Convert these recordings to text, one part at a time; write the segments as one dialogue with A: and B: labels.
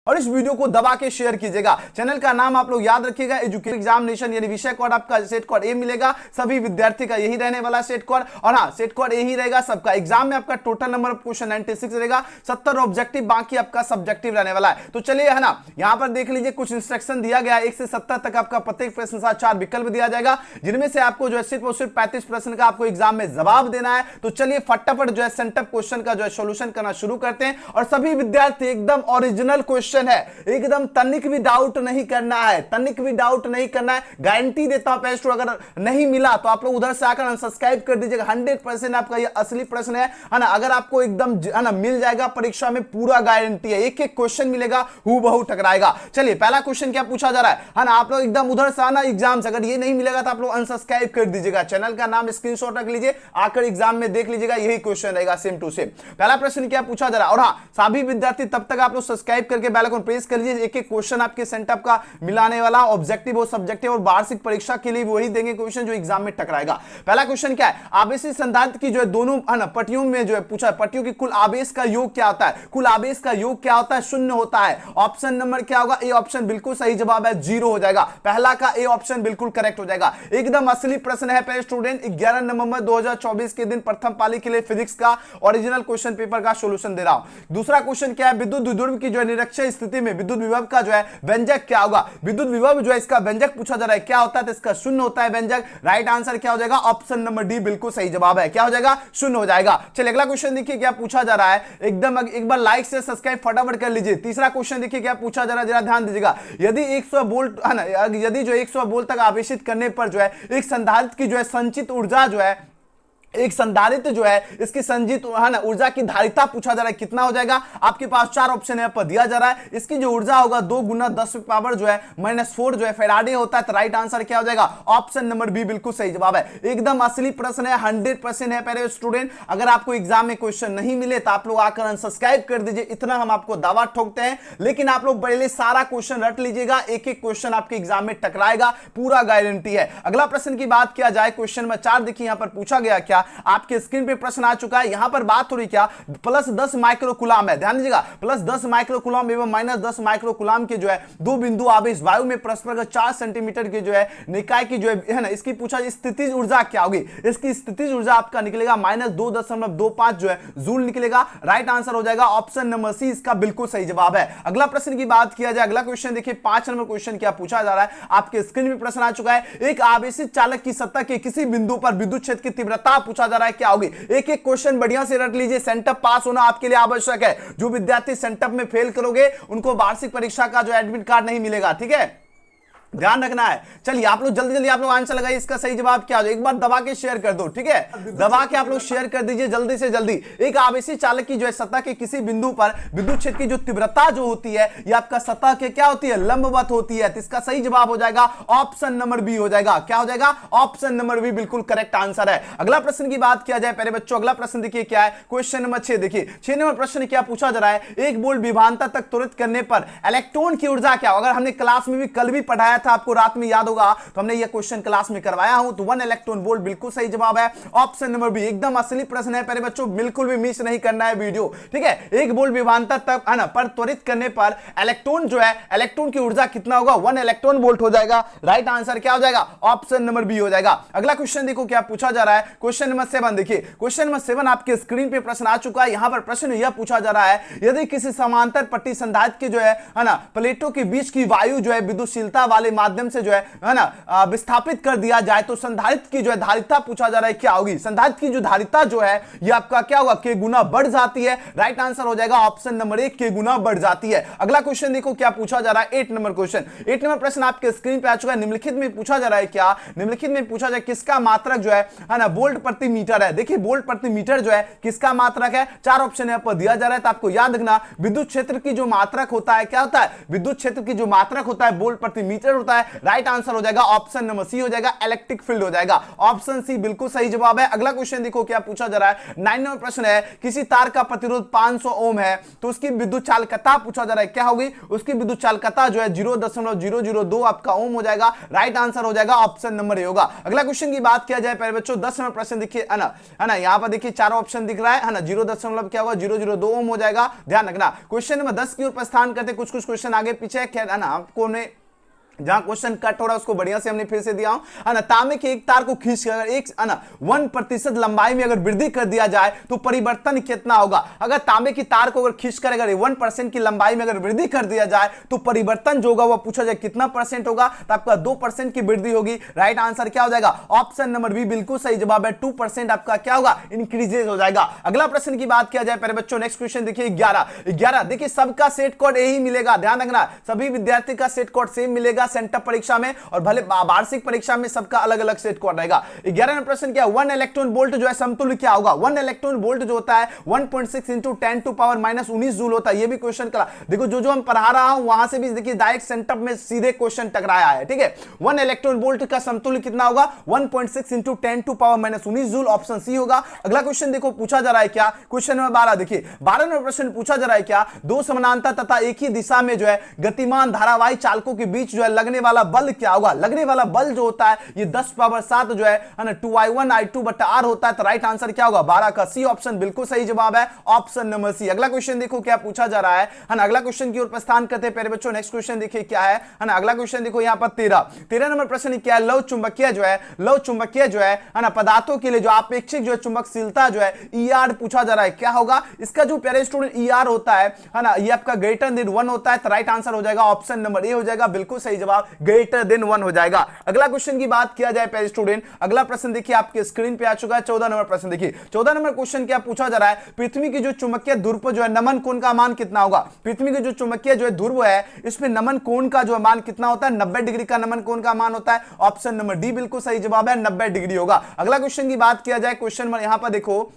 A: और इस वीडियो को दबा के शेयर कीजिएगा। चैनल का नाम आप लोग याद रखिएगा, एजुकेशन एग्जामिनेशन यानी विषय कोड आपका सेट कोड ए मिलेगा, सभी विद्यार्थी का यही रहने वाला सेट कोड। और हाँ, सेट कोड यही रहेगा सबका। एग्जाम में आपका टोटल नंबर ऑफ क्वेश्चन 96 रहेगा, 70 ऑब्जेक्टिव, बाकी आपका सब्जेक्टिव रहने वाला है। तो चलिए, है ना, यहां पर देख लीजिए कुछ इंस्ट्रक्शन दिया गया है। 1 से 70 तक आपका प्रत्येक प्रश्न का 4 विकल्प दिया जाएगा, जिनमें से आपको जो है सिर्फ और सिर्फ 35 प्रश्न का आपको एग्जाम में जवाब देना है। तो चलिए फटाफट जो है सेंटअप क्वेश्चन का जो है सोल्यूशन करना शुरू करते हैं। और सभी विद्यार्थी एकदम ओरिजिनल क्वेश्चन है, एकदम तनिक भी डाउट नहीं करना है, तनिक भी डाउट नहीं करना है। गारंटी देता हूं पेस्टो, अगर नहीं मिला तो आप लोग उधर से आकर अनसब्सक्राइब कर दीजिएगा। 100% आपका ये असली प्रश्न है ना। अगर आपको एकदम है ना मिल जाएगा परीक्षा में, पूरा गारंटी है, एक एक क्वेश्चन मिलेगा, हूबहू टकराएगा। चलिए पहला क्वेश्चन क्या पूछा जा रहा है ना। आप लोग एकदम उधर से आना एग्जाम से, अगर ये नहीं मिलेगा तो आप लोग अनसब्सक्राइब कर दीजिएगा। चैनल का नाम स्क्रीनशॉट रख लीजिए, आकर एग्जाम में देख लीजिएगा, यही क्वेश्चन रहेगा सेम टू सेम। पहला प्रश्न क्या पूछा जा रहा है। और हाँ, सभी विद्यार्थी तब तक आप लोग सब्सक्राइब करके बेल आइकन प्रेस कर लीजिए। एक एक क्वेश्चन आपके सेंटअप का मिलाने वाला, ऑब्जेक्टिव और सब्जेक्टिव और वार्षिक परीक्षा के लिए वही देंगे क्वेश्चन जो एग्जाम में टकराएगा। पहला क्वेश्चन क्या है, आवेशी संधारित्र की जो है दोनों पट्टियों में जो है पूछा, पट्टियों की कुल आवेश का योग क्या होता है। कुल आवेश का योग क्या होता है, 0 होता है। ऑप्शन नंबर क्या होगा, ए ऑप्शन बिल्कुल सही जवाब है, 0 हो जाएगा। पहला का ए ऑप्शन बिल्कुल करेक्ट हो जाएगा। एकदम असली प्रश्न है पे स्टूडेंट। 11 नवंबर 2024 के दिन प्रथम पाली के लिए फिजिक्स का ओरिजिनल क्वेश्चन पेपर का सोल्यूशन दे रहा हूं। दूसरा क्वेश्चन क्या है, विद्युत द्विध्रुव की जो है निरक्षीय स्थिति में विद्युत विभव का जो है व्यंजक क्या होगा। विद्युत विभव जो है इसका व्यंजक पूछा जा रहा है, क्या होता है, तो इसका 0 होता है व्यंजक। राइट आंसर क्या हो जाएगा, ऑप्शन नंबर डी बिल्कुल सही जवाब है। क्या हो जाएगा, 0 हो जाएगा। चलिए अगला क्वेश्चन देखिए क्या पूछा जा रहा है। एकदम एक बार लाइक से सब्सक्राइब फटाफट कर लीजिए। तीसरा क्वेश्चन देखिए क्या पूछा जा रहा है, जरा ध्यान दीजिएगा। यदि 100 वोल्ट है ना, यदि जो 100 वोल्ट तक आवेशित करने पर जो है एक संधारित्र की जो है संचित ऊर्जा जो है, एक संधारित्र जो है इसकी संचित है ना ऊर्जा की धारिता पूछा जा रहा है, कितना हो जाएगा। आपके पास 4 ऑप्शन यहाँ पर दिया जा रहा है। इसकी जो ऊर्जा होगा 2 गुना 10 पावर जो है -4 जो है फैराडे होता है। तो राइट आंसर क्या हो जाएगा, ऑप्शन नंबर बी बिल्कुल सही जवाब है। एकदम असली प्रश्न है, 100% है। पहले स्टूडेंट, अगर आपको एग्जाम में क्वेश्चन नहीं मिले तो आप लोग आकर अनसब्सक्राइब कर दीजिए, इतना हम आपको दावा ठोकते हैं। लेकिन आप लोग पहले सारा क्वेश्चन रट लीजिएगा, एक एक क्वेश्चन आपके एग्जाम में टकराएगा, पूरा गारंटी है। अगला प्रश्न की बात किया जाए, क्वेश्चन नंबर 4 देखिए यहां पर पूछा गया क्या, आपके स्क्रीन पे प्रश्न आ चुका है। यहां पर बात हो रही क्या, +10 माइक्रो कूलम है। ध्यान दीजिएगा, +10 माइक्रो कूलम एवं -10 माइक्रो कूलम के जो है 2 बिंदु आवेश वायु में परस्पर 4 सेंटीमीटर के जो है निकाय की जो है ना, इसकी पूछा स्थितिज ऊर्जा क्या होगी। इसकी स्थितिज ऊर्जा आपका निकलेगा -2.25 जो है जूल निकलेगा। राइट आंसर हो जाएगा ऑप्शन नंबर सी, इसका बिल्कुल सही जवाब है। अगला प्रश्न की बात किया जाए, अगला क्वेश्चन देखिए 5 नंबर क्वेश्चन क्या पूछा जा रहा है। आपके स्क्रीन पे प्रश्न आ चुका है। एक आवेशित चालक की सतह के किसी बिंदु पर विद्युत क्षेत्र की तीव्रता पूछा जा रहा है, क्या होगी। एक एक क्वेश्चन बढ़िया से रट लीजिए, सेंटअप पास होना आपके लिए आवश्यक है। जो विद्यार्थी सेंटअप में फेल करोगे उनको वार्षिक परीक्षा का जो एडमिट कार्ड नहीं मिलेगा, ठीक है, ध्यान रखना है। चलिए आप लोग जल्दी जल्दी आप लोग आंसर लगाइए, इसका सही जवाब क्या हो। एक बार दबा के शेयर कर दो, ठीक है, दबा के आप लोग शेयर कर दीजिए जल्दी से जल्दी। एक आवेशित चालक की जो है सतह के किसी बिंदु पर विद्युत क्षेत्र की जो तीव्रता जो होती है, ये आपका सतह के क्या होती है, लंबवत होती है। तो इसका सही जवाब हो जाएगा ऑप्शन नंबर बी हो जाएगा। क्या हो जाएगा, ऑप्शन नंबर बी बिल्कुल करेक्ट आंसर है। अगला प्रश्न की बात किया जाए पहले बच्चों, अगला प्रश्न देखिए क्या है, क्वेश्चन नंबर 6 देखिए। 6 नंबर प्रश्न क्या पूछा जा रहा है, 1 वोल्ट विभवांतर तक त्वरित करने पर इलेक्ट्रॉन की ऊर्जा क्या। अगर हमने क्लास में भी कल भी पढ़ाया था, आपको रात में होगा, तो हमने ये क्वेश्चन क्लास में करवाया हूं। तो 1 इलेक्ट्रॉन वोल्ट बिल्कुल सही जवाब है, ऑप्शन नंबर बी। एकदम असली प्रश्न है पहले बच्चों, बिल्कुल भी मिस नहीं करना है वीडियो, ठीक है। 1 वोल्ट विभवांतर तक है ना पर त्वरित करने पर इलेक्ट्रॉन जो है, इलेक्ट्रॉन की ऊर्जा कितना होगा, 1 इलेक्ट्रॉन वोल्ट हो जाएगा। राइट आंसर क्या हो जाएगा, ऑप्शन नंबर बी हो जाएगा। अगला क्वेश्चन देखो क्या पूछा जा रहा है, क्वेश्चन नंबर 7 देखिए। क्वेश्चन नंबर 7 आपके स्क्रीन पे प्रश्न आ चुका है। यहां पर प्रश्न यह पूछा जा रहा है, यदि किसी समांतर पट्टी संधारित्र के जो है ना प्लेटों के बीच की वायु जो है विद्युतशीलता वाले माध्यम से जो है ना विस्थापित कर दिया जाए, तो संधारित्र की जो है धारिता पूछा जा रहा है, क्या होगी। संधारित्र की जो धारिता जो है ये आपका क्या होगा, k गुना बढ़ जाती है। राइट आंसर हो जाएगा ऑप्शन नंबर 1, k गुना बढ़ जाती है। अगला क्वेश्चन देखो क्या पूछा जा रहा है, 8 नंबर क्वेश्चन। 8 नंबर प्रश्न आपके स्क्रीन पे आ चुका है। निम्नलिखित में पूछा जा रहा है क्या, निम्नलिखित में पूछा जाए किसका मात्रक जो है ना वोल्ट प्रति मीटर है। देखिए वोल्ट प्रति मीटर जो है किसका मात्रक है, 4 ऑप्शन यहां पर दिया जा रहा है। तो आपको याद रखना, विद्युत क्षेत्र की जो मात्रक होता है क्या होता है, विद्युत क्षेत्र की जो मात्रक होता है वोल्ट प्रति मीटर होता है? राइट आंसर हो जाएगा ऑप्शन नंबर सी हो जाएगा, इलेक्ट्रिक फील्ड हो जाएगा। ऑप्शन सी बिल्कुल सही जवाब है। अगला क्वेश्चन देखो क्या पूछा जा रहा है। 9 नंबर प्रश्न है, किसी तार का प्रतिरोध 500 ओम है तो उसकी विद्युत चालकता पूछा जा रहा है, क्या होगी? उसकी विद्युत चालकता जो है 0.002 आपका ओम हो जाएगा। राइट आंसर हो जाएगा ऑप्शन नंबर ए होगा। अगला क्वेश्चन की बात किया जाए प्यारे बच्चों, 10 नंबर प्रश्न देखिए है ना, यहां पर देखिए चारों ऑप्शन दिख रहा है ना, 0 क्या होगा 002 ओम हो जाएगा। ध्यान रखना। क्वेश्चन नंबर 10 की ओर प्रस्थान करते, कुछ क्वेश्चन आगे पीछे है ना, आपको ने जहां क्वेश्चन कट हो रहा है उसको बढ़िया से हमने फिर से दिया है ना। तांबे के एक तार को खींच कर एक है ना 1% लंबाई में अगर वृद्धि कर दिया जाए तो परिवर्तन कितना होगा? अगर तांबे की तार को अगर खींचकर अगर 1% की लंबाई में अगर वृद्धि कर दिया जाए तो परिवर्तन जो होगा वो पूछा जाए कितना परसेंट होगा? तो आपका 2% की वृद्धि होगी। राइट आंसर क्या हो जाएगा? ऑप्शन नंबर बी बिल्कुल सही जवाब है। 2% आपका क्या होगा? इंक्रीजेज हो जाएगा। अगला प्रश्न की बात किया जाए प्यारे बच्चों, नेक्स्ट क्वेश्चन देखिए 11 देखिए सबका सेट कोड यही मिलेगा। ध्यान रखना, सभी विद्यार्थी का सेट कोड सेम मिलेगा सेंटर परीक्षा में, और भले वार्षिक परीक्षा में सबका अलग अलग सेट कोड रहेगा। 11वां प्रश्न क्या है? 1 इलेक्ट्रॉन वोल्ट जो है समतुल्य क्या होगा? 1 इलेक्ट्रॉन वोल्ट जो होता है 1.6 इंटू 10⁻⁻19 जूल होता है। ये भी क्वेश्चन करा देखो, जो हम पढ़ा रहा हूं वहां से भी देखिए डायरेक्ट सेंटर में सीधे क्वेश्चन टकराया है। ठीक है, 1 इलेक्ट्रॉन वोल्ट का समतुल्य कितना होगा? 1.6 इंटू 10⁻⁻19 जूल, ऑप्शन सी होगा। अगला क्वेश्चन देखो पूछा जा रहा है क्या? क्वेश्चन नंबर 12 देखिए, 12 नंबर प्रश्न पूछा जा रहा है क्या? दो समानांतर तथा एक ही दिशा में जो है गतिमान धारावाही चालकों के बीच जो है लगने वाला बल क्या होगा? लगने वाला बल जो होता है ये 10⁻7 जो है ना 2I1I2/R होता है। तो राइट आंसर क्या होगा? 12 का सी ऑप्शन बिल्कुल सही जवाब है, ऑप्शन नंबर सी। अगला क्वेश्चन देखो क्या पूछा जा रहा है ना। अगला क्वेश्चन की ओर प्रस्थान करते हैं प्यारे बच्चों। नेक्स्ट क्वेश्चन देखिए क्या है ना। अगला क्वेश्चन देखो यहां पर 13 नंबर प्रश्न क्या है? लौ चुंबकीय जो है ना पदार्थों के लिए जो अपेक्षित जो है चुंबकशीलता जो है ER पूछा जा रहा है, क्या होगा? इसका जो प्यारे स्टूडेंट ER होता है ना, ये आपका ग्रेटर देन 1 होता है। तो राइट आंसर हो जाएगा ऑप्शन नंबर ए हो जाएगा, बिल्कुल सही जवाब, ग्रेटर देन 1 हो जाएगा। अगला क्वेश्चन की बात किया जाए प्यारे स्टूडेंट, अगला प्रश्न देखिए आपके स्क्रीन पे आ चुका है। 14 नंबर प्रश्न देखिए, 14 नंबर क्वेश्चन क्या पूछा जा रहा है? पृथ्वी की जो चुंबकीय ध्रुव पर जो है नमन कोण का मान कितना होगा? पृथ्वी की जो चुंबकीय जो है ध्रुव है इसमें नमन कोण का जो मान कितना होता है? 90 डिग्री का नमन कोण का मान होता है। ऑप्शन नंबर डी बिल्कुल सही जवाब है, 90 डिग्री होगा। अगला क्वेश्चन की बात किया जाए, क्वेश्चन नंबर यहां पर देखो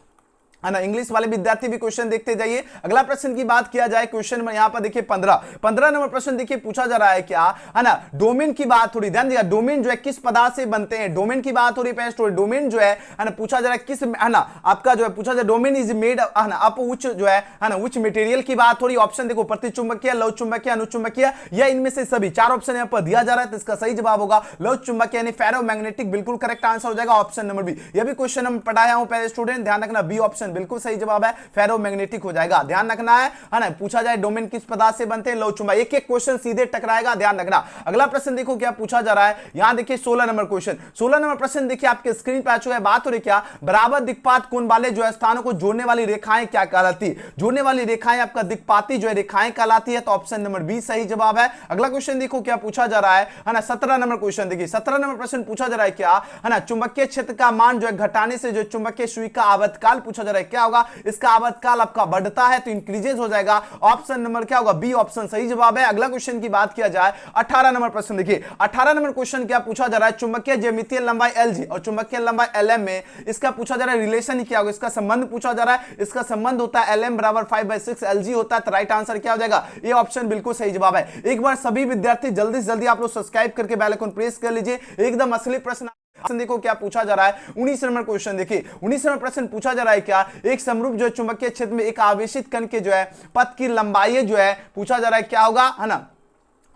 A: है ना, इंग्लिश वाले विद्यार्थी भी क्वेश्चन देखते जाइए। अगला प्रश्न की बात किया जाए, क्वेश्चन में यहां पर देखिए 15 नंबर प्रश्न देखिए पूछा जा रहा है क्या है ना, डोमेन की बात हो रही, ध्यान दीजिएगा, डोमेन जो है किस पदार्थ से बनते हैं, डोमेन की बात हो रही है। डोमेन जो है ना पूछा जा रहा है किस है ना आपका जो है पूछा जा रहा है डोमेन इज मेड है ना अप व्हिच जो है ना व्हिच मटेरियल की बात हो रही है। ऑप्शन देखो प्रतिचुंबकीय, लौह चुंबकीय, अनुचुंबकीय, या इनमें से सभी। चार ऑप्शन यहां पर दिया जा रहा है, तो इसका सही जवाब होगा लौह चुंबकीय यानी फेरोमैग्नेटिक, बिल्कुल करेक्ट आंसर हो जाएगा ऑप्शन नंबर बी। यह भी क्वेश्चन हम पढ़ाया हूं पहले स्टूडेंट, ध्यान रखना बी ऑप्शन बिल्कुल सही जवाब है, फेरोमैग्नेटिक हो जाएगा। ध्यान रखना है ना, पूछा जाए डोमेन किस पदार्थ से बनते हैं, लौह चुंबकीय। एक एक क्वेश्चन सीधे टकराएगा, ध्यान रखना। अगला प्रश्न देखो क्या पूछा जा रहा है, यहां देखिए 16 नंबर क्वेश्चन। 16 नंबर प्रश्न देखिए आपके स्क्रीन पे आ चुका है। बात हो रही क्या, बराबर दिक्पात कोण वाले जो है स्थानों को जोड़ने वाली रेखाएं क्या कहलाती है? जोड़ने वाली रेखाएं आपका दिक्पाती जो है रेखाएं कहलाती है, तो ऑप्शन नंबर बी सही जवाब है। अगला क्वेश्चन देखो क्या पूछा जा रहा है ना, 17 नंबर क्वेश्चन देखिए। 17 नंबर प्रश्न पूछा जा रहा है क्या है ना, चुंबकीय क्षेत्र का मान जो है घटाने से जो चुंबकीय सुई का आवर्तकाल पूछा जा रहा है, क्या होगा? इसका आवर्तकाल आपका बढ़ता है तो इंक्रीजेस हो जाएगा। ऑप्शन नंबर क्या होगा? बी ऑप्शन सही जवाब है। अगला क्वेश्चन की बात किया जाए, 18 नंबर प्रश्न देखिए। 18 नंबर क्वेश्चन क्या पूछा जा रहा है, चुंबकीय ज्यामितीय लंबाई LG और चुंबकीय लंबाई LM में इसका पूछा जा रहा है रिलेशन क्या होगा, इसका संबंध पूछा जा रहा है। इसका संबंध होता है LM बराबर 5/6 LG होता है, तो राइट आंसर क्या हो जाएगा? ये ऑप्शन बिल्कुल सही जवाब है। एक बार सभी विद्यार्थी जल्दी से जल्दी आप लोग सब्सक्राइब करके बेल आइकन प्रेस कर लीजिए। एकदम असली प्रश्न देखो क्या पूछा जा रहा है। 19 नंबर क्वेश्चन देखिए। 19 नंबर प्रश्न पूछा जा रहा है क्या, एक समरूप जो चुंबकीय क्षेत्र में एक आवेशित कण के जो है पथ की लंबाई जो है पूछा जा रहा है, क्या होगा? है ना,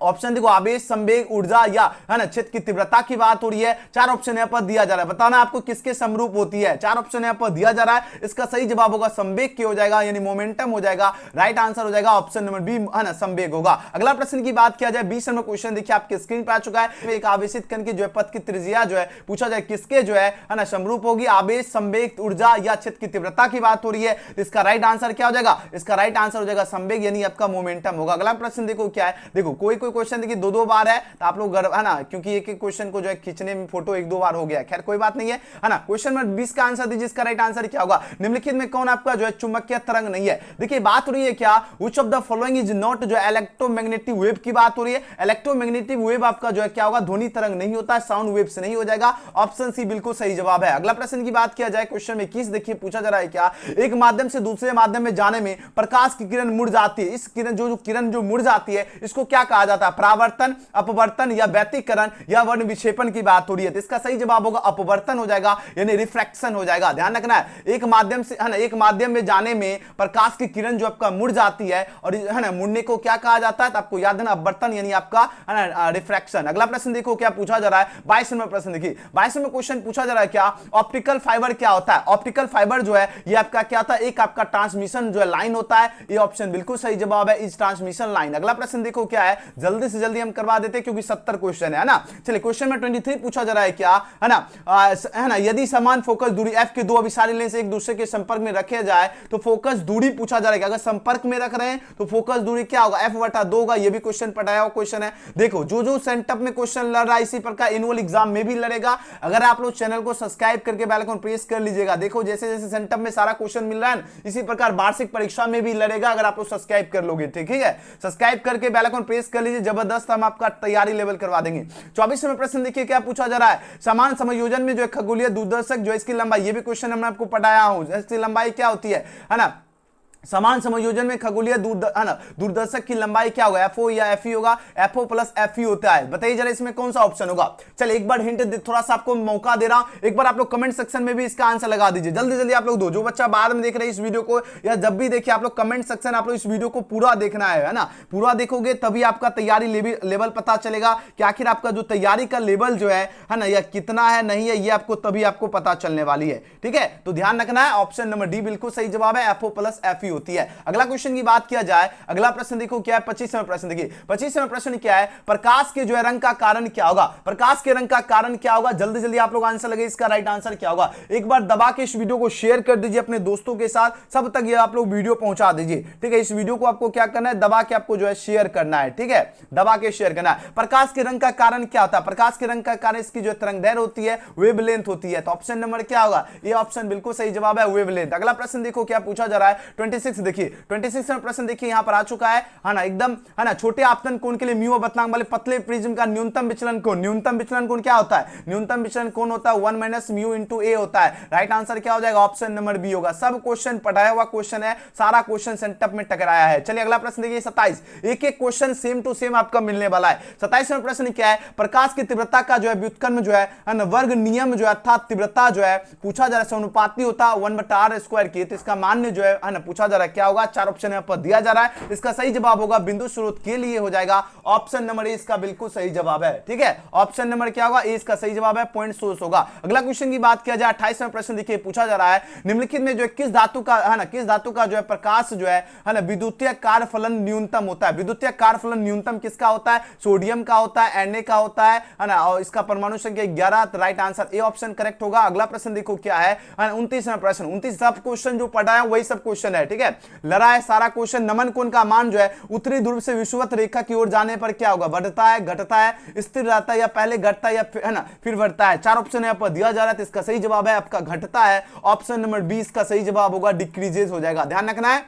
A: ऑप्शन देखो आवेश, संवेग, ऊर्जा या है ना क्षेत्र की तीव्रता की बात हो रही है। चार ऑप्शन यहां पर दिया जा रहा है, बताना आपको किसके समरूप होती है। चार ऑप्शन यहां पर दिया जा रहा है, इसका सही जवाब होगा संवेग की हो जाएगा, यानी मोमेंटम हो जाएगा। राइट आंसर हो जाएगा ऑप्शन नंबर बी, है ना संवेग होगा। अगला प्रश्न की बात किया जाए, 20 नंबर क्वेश्चन देखिए आपके स्क्रीन पर आ चुका है। एक आवेशित कण की जो है पथ की त्रिज्या जो है पूछा जाए किसके जो है ना समरूप होगी, आवेश, संवेग, ऊर्जा या क्षेत्र की तीव्रता की बात हो रही है। तो इसका राइट आंसर क्या हो जाएगा? इसका राइट आंसर हो जाएगा संवेग, यानी आपका मोमेंटम होगा। अगला प्रश्न देखो क्या है, देखो कोई क्वेश्चन देखिए दो बार है, तो आप लोग है ना, क्योंकि एक एक क्वेश्चन को जो है खींचने में फोटो एक दो बार हो गया, खैर कोई बात नहीं है ना। क्वेश्चन नंबर 20 का आंसर दीजिए, इसका राइट आंसर क्या होगा? निम्नलिखित में कौन आपका जो है चुंबकीय तरंग नहीं है? देखिए बात हो रही है क्या, which of the following is not जो इलेक्ट्रोमैग्नेटिक वेव की बात हो रही है। इलेक्ट्रोमैग्नेटिक वेव आपका जो है क्या होगा? ध्वनि तरंग नहीं होता है, साउंड वेव से नहीं हो जाएगा। ऑप्शन सी बिल्कुल सही जवाब है। अगला प्रश्न की बात किया जाए, क्वेश्चन में 21 देखिए पूछा जा रहा है क्या, एक माध्यम से दूसरे माध्यम में जाने में प्रकाश की किरण मुड़ जाती है, इस किरण जो किरण जो मुड़ जाती है इसको क्या कहा जाता जाता है? परावर्तन, अपवर्तन या व्यतिकरण या वर्ण विक्षेपण की बात हो रही है, तो इसका सही जवाब होगा अपवर्तन हो जाएगा, यानी रिफ्रैक्शन हो जाएगा। ध्यान रखना है, एक माध्यम से है ना, एक माध्यम में जाने में प्रकाश की किरण जो आपका मुड़ जाती है, और है ना मुड़ने को क्या कहा जाता है? तो आपको याद है ना, अपवर्तन यानी आपका है ना रिफ्रैक्शन। अगला प्रश्न देखो क्या पूछा जा रहा है, 22 नंबर प्रश्न देखिए। 22 में क्वेश्चन पूछा जा रहा है क्या, ऑप्टिकल फाइबर क्या होता है? ऑप्टिकल फाइबर जो है ये आपका क्या होता है? एक आपका ट्रांसमिशन जो है लाइन होता है। ये ऑप्शन बिल्कुल सही जवाब है, इस ट्रांसमिशन लाइन। अगला प्रश्न देखो क्या है, जल्दी से जल्दी हम करवा देते हैं क्योंकि 70 क्वेश्चन है ना। चलिए क्वेश्चन में 23 पूछा जा रहा है क्या, है ना, यदि समान फोकस दूरी f के दो अभिसारी लेंस एक दूसरे के संपर्क में रखे जाए तो फोकस दूरी पूछा जा रहा है। अगर संपर्क में रख रहे हैं तो फोकस दूरी क्या होगा? f/2 होगा। ये भी क्वेश्चन पढ़ाया हुआ क्वेश्चन है। देखो जो सेंटअप में क्वेश्चन लड़ रहा है इसी प्रकार एनुअल एग्जाम में भी लड़ेगा। अगर आप लोग चैनल को सब्सक्राइब करके बेल आइकन प्रेस कर लीजिएगा, देखो जैसे जैसे सेंटअप में सारा क्वेश्चन मिल रहा है इसी प्रकार वार्षिक परीक्षा में भी लड़ेगा अगर आप लोग सब्सक्राइब कर लोगे। ठीक है, सब्सक्राइब करके बेल आइकन प्रेस कर लीजिए, जबरदस्त हम आपका तैयारी लेवल करवा देंगे। 24 में प्रश्न देखिए क्या पूछा जा रहा है, समान समायोजन में जो है खगोलीय दूरदर्शक जो इसकी लंबाई, ये भी क्वेश्चन हमने आपको पढ़ाया हूं, इसकी लंबाई क्या होती है ना। समान समायोजन में खगोलीय दूरदर्शक की लंबाई क्या होगा? FO या FE होगा? FO प्लस FE होता है। बताइए जरा इसमें कौन सा ऑप्शन होगा? चलिए एक बार हिंट थोड़ा सा आपको मौका दे रहा हूं, एक बार आप लोग कमेंट सेक्शन में भी इसका आंसर लगा दीजिए। जल्दी जल्दी आप लोग दो, जो बच्चा बाद में देख रहे हैं इस वीडियो को या जब भी देखिए आप लोग कमेंट सेक्शन, आप लोग इस वीडियो को पूरा देखना है ना। पूरा देखोगे तभी आपका तैयारी लेवल पता चलेगा कि आखिर आपका जो तैयारी का लेवल जो है ना, यह कितना है नहीं है, ये आपको तभी आपको पता चलने वाली है। ठीक है, तो ध्यान रखना है, ऑप्शन नंबर डी बिल्कुल सही जवाब है, FO प्लस FE होती है। अगला क्वेश्चन की बात किया जाए, अगला प्रश्न देखो क्या है, 25वां प्रश्न देखिए। 25वां प्रश्न क्या है, प्रकाश के जो है रंग का कारण क्या होगा? प्रकाश के रंग का कारण क्या होगा? जल्दी जल्दी आप लोग आंसर लगे, इसका राइट आंसर क्या होगा? एक बार दबा के इस वीडियो को शेयर कर दीजिए अपने दोस्तों के साथ, सब तक ये आप लोग वीडियो पहुंचा दीजिए। ठीक है, इस वीडियो को आपको क्या करना है, दबा के आपको जो है शेयर करना है। ठीक है, दबा के शेयर करना है। प्रकाश के रंग का कारण क्या होता है? प्रकाश के रंग का कारण इसकी जो तरंगदैर्घ्य होती है, वेवलेंथ होती है। तो ऑप्शन नंबर क्या होगा? ये ऑप्शन बिल्कुल सही जवाब है, वेवलेंथ। अगला प्रश्न देखो क्या पूछा जा रहा है, 26 देखिए। 26 में प्रश्न देखिए यहां पर आ चुका है ना, एकदम है ना। छोटे आपतन कोण के लिए म्यू बतलांग वाले पतले प्रिज्म का न्यूनतम विचलन कोण, न्यूनतम विचलन कोण क्या होता है? न्यूनतम विचलन कोण होता है 1 - म्यू * a होता है। राइट आंसर क्या हो जाएगा? ऑप्शन नंबर बी होगा। सब क्वेश्चन पढ़ाया हुआ क्वेश्चन है, सारा क्वेश्चन सेंटअप में टकराया है। चलिए अगला प्रश्न देखिए 27, एक एक क्वेश्चन सेम टू सेम आपका मिलने वाला है। 27वां प्रश्न क्या है, प्रकाश की तीव्रता का जो है व्युत्क्रम जो है ना, वर्ग नियम जो है अर्थात तीव्रता जो है पूछा जा रहा है समानुपाती होता है 1/r² की। तो इसका मान्य जो है ना पूछा जा रहा है क्या होगा? 4 ऑप्शन यहां पर दिया जा रहा है। इसका सही जवाब होगा बिंदु स्रोत के लिए हो जाएगा ऑप्शन नंबर ए, इसका बिल्कुल सही जवाब है। ठीक है, ऑप्शन नंबर क्या होगा? ए इसका सही जवाब है, पॉइंट सोर्स होगा। अगला क्वेश्चन की बात किया जाए 28वां प्रश्न देखिए पूछा जा रहा है, निम्नलिखित में जो है किस धातु का है ना, किस धातु का जो है प्रकाश जो है ना विद्युतीय कार्यफलन न्यूनतम होता है? विद्युतीय कार्यफलन न्यूनतम किसका होता है? सोडियम का होता है, Na का होता है ना, और इसका परमाणु संख्या 11। Right answer A option correct होगा। अगला प्रश्न देखो क्या है 29वां प्रश्न। 29 सब क्वेश्चन जो पढ़ा है वही सब क्वेश्चन है। ठीक है, लड़ा है सारा क्वेश्चन। नमन कोण का मान जो है उत्तरी ध्रुव से विषुवत रेखा की ओर जाने पर क्या होगा? बढ़ता है, घटता है, स्थिर रहता है या पहले घटता है या है ना फिर बढ़ता है? 4 ऑप्शन यहां पर दिया जा रहा है, तो इसका सही जवाब है आपका घटता है। ऑप्शन नंबर 20 का सही जवाब होगा डिक्रीजेस हो जाएगा। ध्यान रखना है,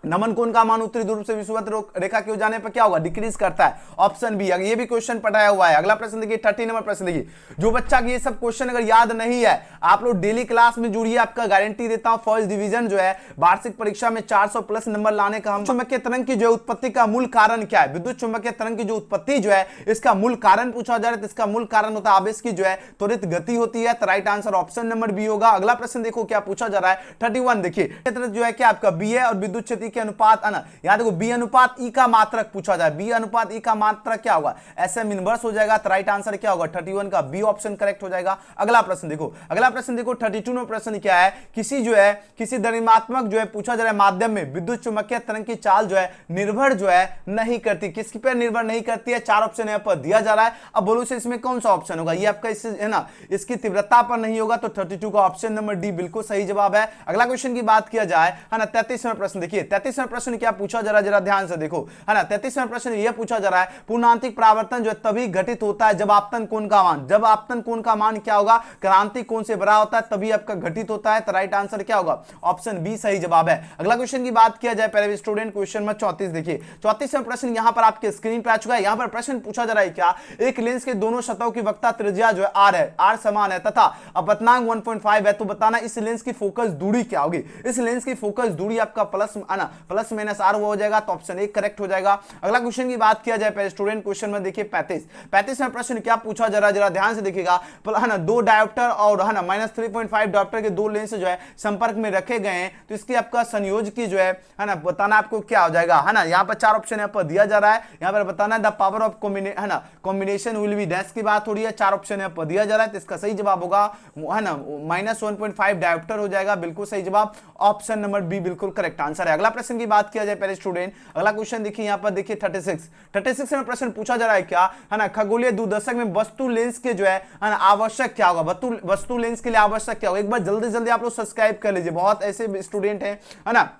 A: नमन कोण का मान उत्तरी ध्रुव से विषुवत रेखा की ओर जाने पर क्या होगा? डिक्रीज करता है। ऑप्शन बी, ये भी क्वेश्चन पढ़ाया हुआ है। अगला प्रश्न देखिए 30 नंबर प्रश्न देखिए। जो बच्चा की ये सब क्वेश्चन अगर याद नहीं है, आप लोग डेली क्लास में जुड़िए, आपका गारंटी देता हूं फर्स्ट डिवीजन जो है वार्षिक परीक्षा में 400 प्लस नंबर लाने का। हम चुंबकीय तरंग की जो उत्पत्ति का मूल कारण क्या है? विद्युत चुंबकीय तरंग की जो उत्पत्ति जो है इसका मूल कारण पूछा जा रहा है, तो इसका मूल कारण होता है आवेश की जो है त्वरित गति होती है। तो right answer option number B होगा। अगला प्रश्न देखो क्या पूछा जा रहा है 31 देखिए। क्षेत्र जो है क्या आपका बी है और विद्युत क्षेत्र के अनुपात आना, यहां देखो बी अनुपात ई का मात्रक पूछा जाए, बी अनुपात ई का मात्रक क्या होगा? SM इनवर्स हो जाएगा। तो राइट आंसर क्या होगा? 31 का बी ऑप्शन करेक्ट हो जाएगा। अगला प्रश्न देखो, अगला प्रश्न देखो 32 में प्रश्न क्या है, किसी जो है किसी द्रव्यमात्मक जो है पूछा जा रहा है माध्यम में विद्युत चुंबकीय तरंग की चाल जो है निर्भर जो है नहीं करती, किसकी पर निर्भर नहीं करती है? 4 ऑप्शन यहां पर दिया जा रहा है। अब बोलो से इसमें कौन सा ऑप्शन होगा? ये आपका इससे है ना इसकी तीव्रता पर नहीं होगा, तो 32 का ऑप्शन नंबर डी बिल्कुल सही जवाब है। अगला क्वेश्चन की बात किया जाए है ना 33वां प्रश्न देखिए। 33वां प्रश्न क्या पूछा जा रहा है, जरा ध्यान से देखो है ना। 33वां प्रश्न यह पूछा जा रहा है, पूर्णांतिक परावर्तन जो है तभी घटित होता है जब आपतन कोण का मान, जब आपतन कोण का मान क्या होगा? क्रांतिक कोण से बड़ा होता है, तभी आपका घटित होता है। तो राइट आंसर क्या होगा? ऑप्शन बी सही जवाब है। अगला क्वेश्चन की बात किया जाए पहले स्टूडेंट क्वेश्चन में 34 देखिए। 34वां प्रश्न यहां पर आपके स्क्रीन पे आ चुका है। यहां पर प्रश्न पूछा जा रहा है क्या, एक लेंस के दोनों सतहों की वक्रता त्रिज्या जो है r है, r समान है तथा अपवर्तनांक 1.5 है, तो बताना इस लेंस की फोकस दूरी क्या होगी? इस लेंस की फोकस दूरी आपका प्लस है ना ना, प्लस माइनस आर वो हो जाएगा, तो ऑप्शन ए करेक्ट हो जाएगा। अगला क्वेश्चन की बात किया जाए पहले स्टूडेंट, क्वेश्चन में देखिए 35वां प्रश्न क्या पूछा, जरा ध्यान से देखिएगा, है ना, दो डायोप्टर और है ना -3.5 डायोप्टर के दो लेंस जो है संपर्क में रखे गए हैं, तो इसकी आपका संयोज की जो है ना बताना आपको क्या हो जाएगा, है ना। यहाँ पर 4 ऑप्शन यहाँ पर दिया जा रहा है, यहाँ पर बताना द पावर ऑफ है ना कॉम्बिनेशन विल बी डैश की बात हो रही है, 4 ऑप्शन यहाँ पर दिया जा रहा है, तो इसका सही जवाब होगा है ना -1.5 डायोप्टर हो जाएगा, बिल्कुल सही जवाब, ऑप्शन नंबर बी बिल्कुल करेक्ट आंसर है। अगला प्रश्न की बात किया जाए पहले स्टूडेंट, अगला क्वेश्चन देखिए यहाँ पर देखिए 36 में प्रश्न पूछा जा रहा है क्या, है ना, खगोलीय दूरदर्शक में वस्तु लेंस के जो है ना आवश्यक क्या होगा, वस्तु लेंस के लिए आवश्यक क्या होगा। एक बार जल्दी आप लोग सब्सक्राइब कर लीजिए, बहुत ऐसे स्टूडेंट हैं है ना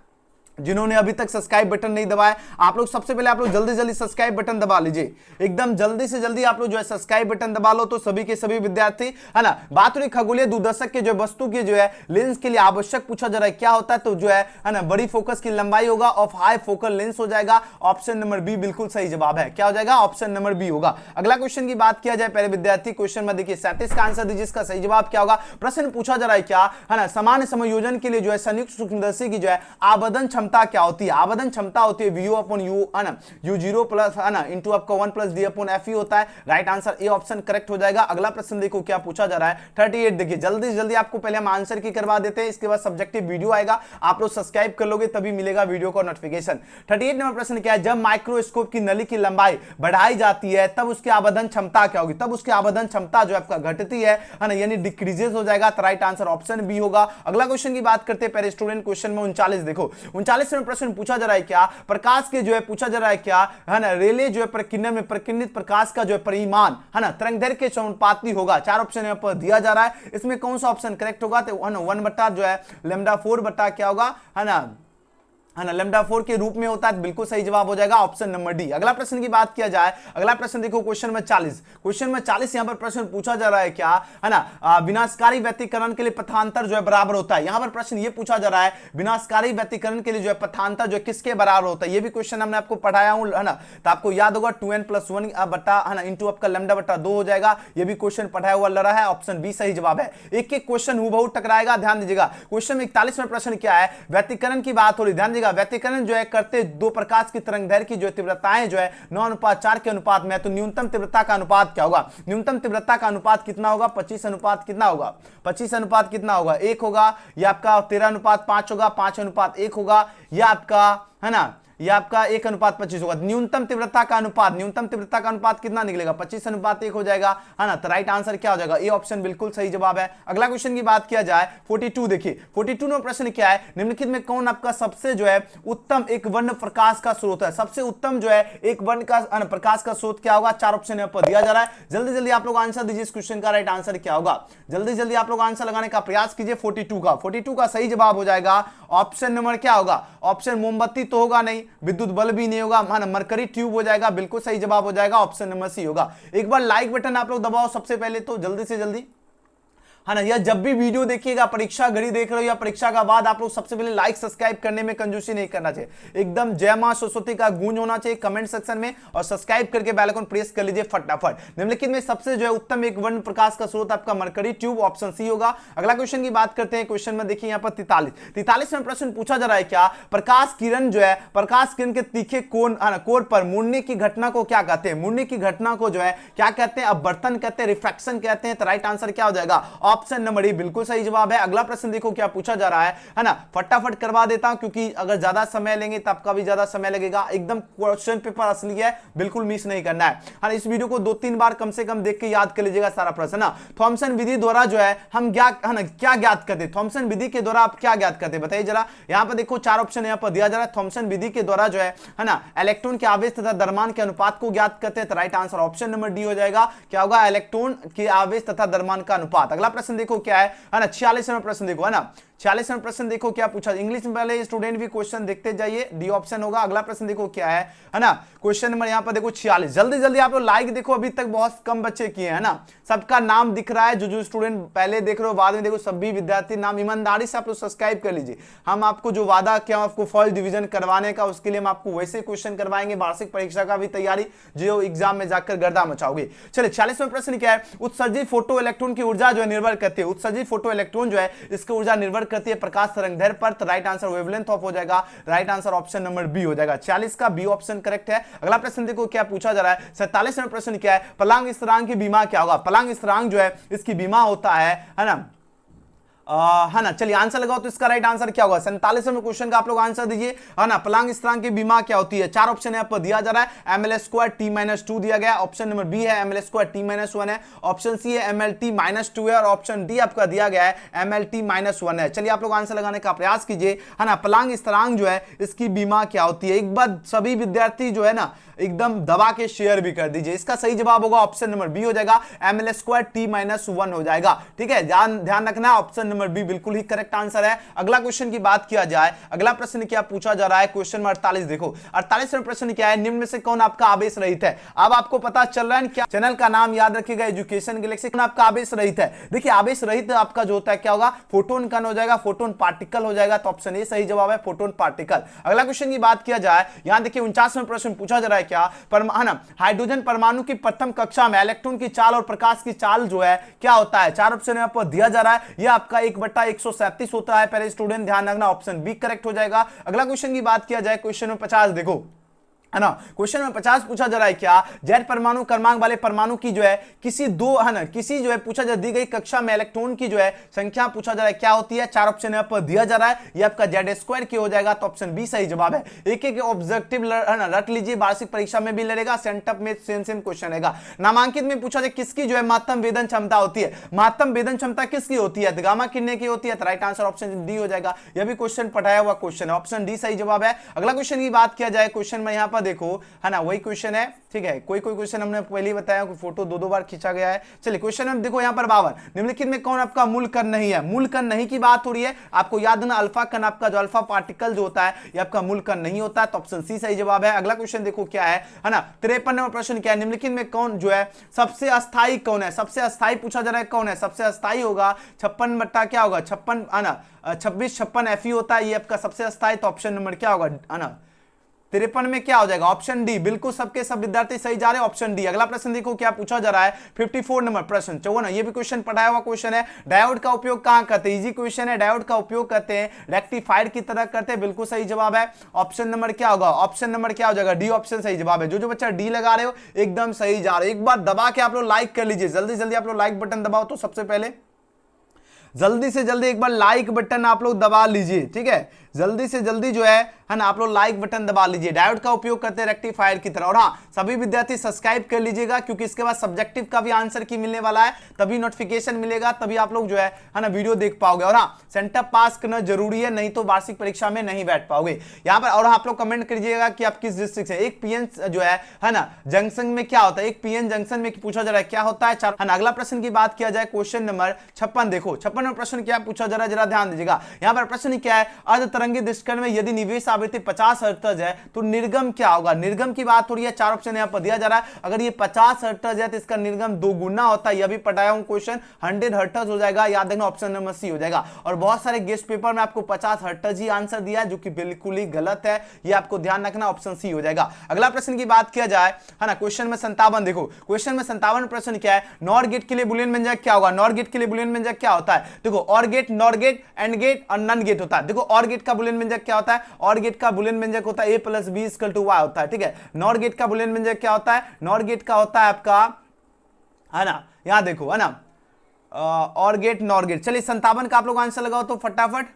A: जिन्होंने अभी तक सब्सक्राइब बटन नहीं दबाया, आप लोग सबसे पहले आप लोग जल्दी सब्सक्राइब बटन दबा लीजिए, एकदम जल्दी से जल्दी आप लोग जो है सब्सक्राइब बटन दबा लो, तो सभी के सभी विद्यार्थी है ना, बात हो रही खगोलीय दूरदर्शक के जो वस्तु की जो है लेंस के लिए आवश्यक पूछा जा रहा है क्या होता है, तो जो है ना बड़ी फोकस की लंबाई होगा, ऑफ हाई फोकल लेंस हो जाएगा, ऑप्शन नंबर बी बिल्कुल सही जवाब है, क्या हो जाएगा, ऑप्शन नंबर बी होगा। अगला क्वेश्चन की बात किया जाए पहले विद्यार्थी, क्वेश्चन में देखिए 37 का आंसर दीजिए, इसका सही जवाब क्या होगा। प्रश्न पूछा जा रहा है क्या, है ना, सामान्य समायोजन के लिए जो है संयुक्त सूक्ष्मदर्शी की जो है आवेदन क्षमता क्या होती है, आवेदन क्षमता होती है VU अपॉन U है ना, U0 प्लस है ना इंटू आपका 1 प्लस D अपॉन FE होता है, right answer A option correct हो जाएगा। अगला प्रश्न देखो क्या पूछा जा रहा है 38, देखिए जल्दी आपको पहले हम आंसर की करवा देते हैं, इसके बाद सब्जेक्टिव वीडियो आएगा, आप लोग सब्सक्राइब कर लोगे तभी मिलेगा वीडियो का नोटिफिकेशन। 38 नंबर प्रश्न क्या है, जब माइक्रोस्कोप की नली की लंबाई बढ़ाई जाती है तब उसकी आवेदन क्षमता क्या होगी, तब उसकी आवेदन क्षमता जो आपका घटती है ना, यानी डिक्रीजेस हो जाएगा, तो राइट आंसर ऑप्शन बी होगा। अगला क्वेश्चन की बात करते हैं पहले स्टूडेंट, क्वेश्चन में 39 देखो 39 में प्रश्न पूछा जा रहा है क्या, प्रकाश के जो है पूछा जा रहा है क्या, है ना, रेले जो है प्रकिरण में प्रकिरणित प्रकाश का जो है परिमाण है ना तरंगदैर्घ्य के समानुपाती होगा, 4 ऑप्शन यहां पर दिया जा रहा है, इसमें कौन सा ऑप्शन करेक्ट होगा, तो 1 बटा जो है λ4 बटा क्या होगा, है ना λ4 के रूप में होता है, बिल्कुल सही जवाब हो जाएगा, ऑप्शन नंबर डी। अगला प्रश्न की बात किया जाए, अगला प्रश्न देखो क्वेश्चन में 40 यहां पर प्रश्न पूछा जा रहा है क्या, है ना, विनाशकारी व्यतिकरण के लिए पथांतर जो है बराबर होता है, यहां पर प्रश्न ये पूछा जा रहा है विनाशकारी व्यतिकरण के लिए जो है पथांतर जो है किसके बराबर होता है, ये भी क्वेश्चन हमने आपको पढ़ाया हूं है ना, तो आपको याद होगा 2n+1 बटा है ना इंटू आपका λ/2 हो जाएगा, ये भी क्वेश्चन पढ़ाया हुआ लड़ा है, ऑप्शन बी सही जवाब है। एक क्वेश्चन हूबहू टकराएगा, ध्यान दीजिएगा। क्वेश्चन में 41 में प्रश्न क्या है, व्यतिकरण की बात हो रही, ध्यान व्यतिकरण जो है करते दो प्रकाश की तरंगदैर्घ्य की जो तीव्रताएं जो है 9:4 के अनुपात में है, तो न्यूनतम तीव्रता का अनुपात क्या होगा, न्यूनतम तीव्रता का अनुपात कितना होगा, 25 अनुपात कितना होगा, 25 अनुपात कितना होगा, 1 होगा, या आपका 13:5 होगा, 5:1 होगा, या आपका है ना ये आपका 1:25 होगा। न्यूनतम तीव्रता का अनुपात कितना निकलेगा, 25:1 हो जाएगा, है ना, तो राइट आंसर क्या हो जाएगा, ए ऑप्शन बिल्कुल सही जवाब है। अगला क्वेश्चन की बात किया जाए 42 देखिए 42 में प्रश्न क्या है, निम्नलिखित में कौन आपका सबसे जो है उत्तम एक वर्ण प्रकाश का स्रोत है, सबसे उत्तम जो है एक वर्ण का प्रकाश का स्रोत क्या होगा, 4 ऑप्शन यहाँ पर दिया जा रहा है, जल्दी आप लोग आंसर दीजिए, इस क्वेश्चन का राइट आंसर क्या होगा, जल्दी आप लोग आंसर लगाने का प्रयास कीजिए। 42 का सही जवाब हो जाएगा, ऑप्शन नंबर क्या होगा, ऑप्शन मोमबत्ती तो होगा नहीं, विद्युत बल्ब भी नहीं होगा, माना मरकरी ट्यूब हो जाएगा, बिल्कुल सही जवाब हो जाएगा, ऑप्शन नंबर सी होगा। एक बार लाइक बटन आप लोग दबाओ सबसे पहले तो जल्दी से जल्दी, है ना, या जब भी वीडियो देखिएगा, परीक्षा घड़ी देख रहे हो या परीक्षा का बाद, आप लोग सबसे पहले लाइक सब्सक्राइब करने में कंजूसी नहीं करना चाहिए, एकदम जय मां सरस्वती का गूंज होना चाहिए कमेंट सेक्शन में, और सब्सक्राइब करके बेल आइकन प्रेस कर लीजिए फटाफट। निम्नलिखित में सबसे जो है उत्तम एक वर्ण प्रकाश का स्रोत आपका मरकरी ट्यूब, ऑप्शन सी होगा। अगला क्वेश्चन की बात करते हैं, क्वेश्चन में देखिए यहाँ पर 43 में प्रश्न पूछा जा रहा है क्या, प्रकाश किरण जो है प्रकाश किरण के तीखे कोण पर मुड़ने की घटना को क्या कहते हैं, मुड़ने की घटना को जो है क्या कहते हैं, अपवर्तन कहते हैं, रिफ्रैक्शन कहते हैं, तो राइट आंसर क्या हो जाएगा, ऑप्शन नंबर ए बिल्कुल सही जवाब है। अगला प्रश्न देखो क्या पूछा जा रहा है ना, फटाफट करवा देता हूं क्योंकि अगर ज्यादा समय लेंगे तब का भी ज्यादा समय लगेगा, एकदम क्वेश्चन पेपर असली है, बिल्कुल मिस नहीं करना है। इस वीडियो को 2-3 बार कम से कम देख के याद कर लीजिएगा सारा प्रश्न ना। थॉमसन विधि द्वारा जो है हम क्या ज्ञात करते, थॉमसन विधि के द्वारा आप क्या ज्ञात करते बताइए जरा। यहां पर देखो 4 ऑप्शन यहां पर दिया जा रहा है, थॉमसन विधि के द्वारा जो है ना इलेक्ट्रॉन के आवेश तथा द्रव्यमान के अनुपात को ज्ञात करते हैं, तो right answer option number D हो जाएगा, क्या होगा, इलेक्ट्रॉन के आवेश तथा द्रव्यमान का अनुपात। अगला प्रश्न देखो क्या है ना, 46वां प्रश्न देखो, है ना 46वां प्रश्न देखो क्या पूछा, इंग्लिश में पहले स्टूडेंट भी क्वेश्चन देखते जाइए, डी ऑप्शन होगा। अगला प्रश्न देखो क्या है ना, क्वेश्चन नंबर यहां पर देखो 46, जल्दी आप लोग लाइक देखो, अभी तक बहुत कम बच्चे किए हैं ना, सबका नाम दिख रहा है, जो स्टूडेंट पहले देख रहे हो बाद में देखो, सभी विद्यार्थी नाम ईमानदारी से आप लोग सब्सक्राइब कर लीजिए। हम आपको जो वादा किया आपको फर्स्ट डिवीजन करवाने का, उसके लिए हम आपको वैसे क्वेश्चन करवाएंगे, वार्षिक परीक्षा का भी तैयारी, जो एग्जाम में जाकर गर्दा मचाओगे। चलिए 46वां प्रश्न क्या है, उत्सर्जित फोटो इलेक्ट्रॉन की ऊर्जा जो है निर्भर करती है, उत्सर्जित फोटो इलेक्ट्रॉन जो है इसकी ऊर्जा निर्भर करती है प्रकाश तरंगदैर्घ्य पर, तो राइट आंसर वेवलेंथ ऑफ हो जाएगा, right answer option number B हो जाएगा। 40 का बी ऑप्शन करेक्ट है। अगला प्रश्न देखो क्या पूछा जा रहा है, 47वां प्रश्न क्या है, पलंग स्थिरांक की बीमा क्या होगा। पलंग स्थिरांक जो है इसकी बीमा होता है ना, है ना। चलिए आंसर लगाओ तो इसका राइट आंसर क्या होगा। 47वें क्वेश्चन का आप लोग आंसर दीजिए, है ना। पलंग स्थिरांक की बीमा क्या होती है, चार ऑप्शन यहाँ पर दिया जा रहा है, ml² t-2 दिया गया, ऑप्शन नंबर बी है ml² t-1 है, ऑप्शन सी है mlt-2 है, और ऑप्शन डी आपका दिया गया है mlt-1 है। चलिए आप लोग आंसर लगाने का प्रयास कीजिए, है ना। पलंग स्थिरांक जो है इसकी बीमा क्या होती है, एक बार सभी विद्यार्थी जो है ना एकदम दबा के शेयर भी कर दीजिए। इसका सही जवाब होगा ऑप्शन नंबर बी हो जाएगा, ml² t-1 हो जाएगा, ठीक है। ध्यान रखना, ऑप्शन नंबर बी बिल्कुल ही करेक्ट आंसर है। अगला क्वेश्चन की बात किया जाए, अगला प्रश्न क्या पूछा जा रहा है, क्वेश्चन नंबर 48 देखो। 48वां प्रश्न क्या है, निम्न में से कौन आपका आवेश रहित है। अब आपको पता चल रहा है क्या, चैनल का नाम याद रखिएगा एजुकेशन गैलेक्सी, कौन आपका आवेश रहित है। देखिए आवेश रहित आपका जो होता है क्या होगा, फोटोन कण हो जाएगा, फोटोन पार्टिकल हो जाएगा, तो ऑप्शन ए सही जवाब है, फोटोन पार्टिकल। अगला क्वेश्चन की बात किया जाए, यहां देखिए 49वां प्रश्न पूछा जा रहा है क्या, हाइड्रोजन परमाणु की प्रथम कक्षा में इलेक्ट्रॉन की चाल और प्रकाश की चाल जो है क्या होता है। चार ऑप्शन यहां पर दिया जा रहा है, यह आपका 1/137 होता है। पहले स्टूडेंट ध्यान रखना, ऑप्शन बी करेक्ट हो जाएगा। अगला क्वेश्चन की बात किया जाए, क्वेश्चन नंबर 50 देखो, है ना। क्वेश्चन में 50 पूछा जा रहा है क्या, Z परमाणु क्रमांक वाले परमाणु की जो है किसी दो, है ना, किसी जो है पूछा जा दी गई कक्षा में इलेक्ट्रॉन की जो है संख्या पूछा जा रहा है क्या होती है। चार ऑप्शन यहां पर दिया जा रहा है, ये आपका Z² की हो जाएगा, तो ऑप्शन बी सही जवाब है। एक एक ऑब्जेक्टिव है ना रट लीजिए, वार्षिक परीक्षा में भी लड़ेगा, सेंटअप में सेम क्वेश्चन रहेगा। नामांकित में पूछा जाए किसकी जो है महत्तम वेदन क्षमता होती है, महत्तम वेदन क्षमता किसकी होती है, गामा किरणें की होती है, तो राइट आंसर ऑप्शन डी हो जाएगा। यह भी क्वेश्चन पढ़ाया हुआ क्वेश्चन है, ऑप्शन डी सही जवाब है। अगला क्वेश्चन की बात किया जाए, क्वेश्चन में यहां पर देखो, है ना, वही क्वेश्चन है, ठीक है। कोई क्वेश्चन हमने पहले ही बताया कि फोटो दो बार खींचा गया है। चलिए क्वेश्चन में देखो यहां पर 52, निम्नलिखित में कौन आपका मूल कण नहीं है। मूल कण नहीं की बात हो रही है, आपको याद है ना, अल्फा कण आपका जो अल्फा पार्टिकल जो होता है ये आपका मूल कण नहीं होता, तो ऑप्शन सी सही जवाब है। अगला क्वेश्चन देखो क्या है ना, 53वां प्रश्न क्या है, निम्नलिखित में कौन जो है सबसे अस्थायी कौन है। सबसे अस्थायी पूछा जा रहा है कौन है, सबसे अस्थायी होगा 56 बट्टा क्या होगा 56, है ना, 26 Fe होता है, ये आपका सबसे अस्थायी, तो ऑप्शन नंबर क्या होगा, है ना, 53 में क्या हो जाएगा, ऑप्शन डी। बिल्कुल सबके सब विद्यार्थी सही जा रहे हैं, ऑप्शन डी। अगला प्रश्न देखो क्या पूछा जा रहा है, 54 नंबर प्रश्न 54, ये भी क्वेश्चन पढ़ाया हुआ क्वेश्चन है। डायोड का उपयोग कहां करते हैं, इजी क्वेश्चन है। डायोड का उपयोग करते हैं रेक्टिफायर की तरह करते हैं, बिल्कुल सही जवाब है। ऑप्शन नंबर क्या होगा, ऑप्शन नंबर क्या हो जाएगा, डी ऑप्शन सही जवाब है। जो बच्चा डी लगा रहे हो एकदम सही जा रहे हो। एक बार दबा के आप लोग लाइक कर लीजिए, जल्दी जल्दी आप लोग लाइक बटन दबाओ, तो सबसे पहले जल्दी से जल्दी एक बार लाइक बटन आप लोग दबा लीजिए, ठीक है। जल्दी से जल्दी जो है ना आप लोग लाइक बटन दबा लीजिए। डायोड का उपयोग करते हैं रेक्टिफायर की तरह। और हाँ, सभी विद्यार्थी सब्सक्राइब कर लीजिएगा, क्योंकि इसके बाद सब्जेक्टिव का भी आंसर की मिलने वाला है, तभी नोटिफिकेशन मिलेगा, तभी आप लोग जो है ना वीडियो देख पाओगे। और हाँ, सेंटर पास करना जरूरी है, नहीं तो वार्षिक परीक्षा में नहीं बैठ पाओगे यहाँ पर। और आप लोग कमेंट करिएगा कि आप किस डिस्ट्रिक्ट से। एक पीएन जो है ना जंक्शन में क्या होता है, एक पीएन जंक्शन में पूछा जा रहा है क्या होता है। अगला प्रश्न की बात किया जाए, क्वेश्चन नंबर 56 देखो। 56वां प्रश्न क्या पूछा जा रहा है, जरा ध्यान दीजिएगा। यहाँ पर प्रश्न क्या है, अर्ध तरंगी दृष्टिकोण में यदि निवेश आवृत्ति 50 हर्ट्ज है तो निर्गम क्या होगा। निर्गम की बात हो रही है, चार ऑप्शन यहाँ पर दिया जा रहा है। अगर ये 50 हर्ट्ज है तो इसका निर्गम 2 गुना होता है, यह भी पढ़ाया हूं क्वेश्चन। 100 हर्ट्ज हो जाएगा, याद रखना ऑप्शन नंबर सी हो जाएगा। और बहुत सारे गेस्ट पेपर में आपको 50 हर्ट्ज ही आंसर दिया है, जो कि बिल्कुल ही गलत है, ये आपको ध्यान रखना, ऑप्शन सी हो जाएगा। अगला प्रश्न की बात किया जाए, है ना, क्वेश्चन में 57 देखो। क्वेश्चन में 57 प्रश्न क्या है, नॉर गेट के लिए बुलियन व्यंजक क्या होगा। नॉर गेट के लिए बुलियन व्यंजक क्या होता है, देखो or gate, nor gate, and gate और नन गेट होता है। देखो और गेट का बुलियन व्यंजक क्या होता है, और गेट का बुलियन व्यंजक होता है a + b = y होता है, ठीक है। नॉर गेट का बुलियन व्यंजक क्या होता है, नॉर गेट का होता है आपका, है ना, यहां देखो, है ना, और गेट, नॉर गेट। चलिए 57 का आप लोग आंसर लगाओ तो फटाफट,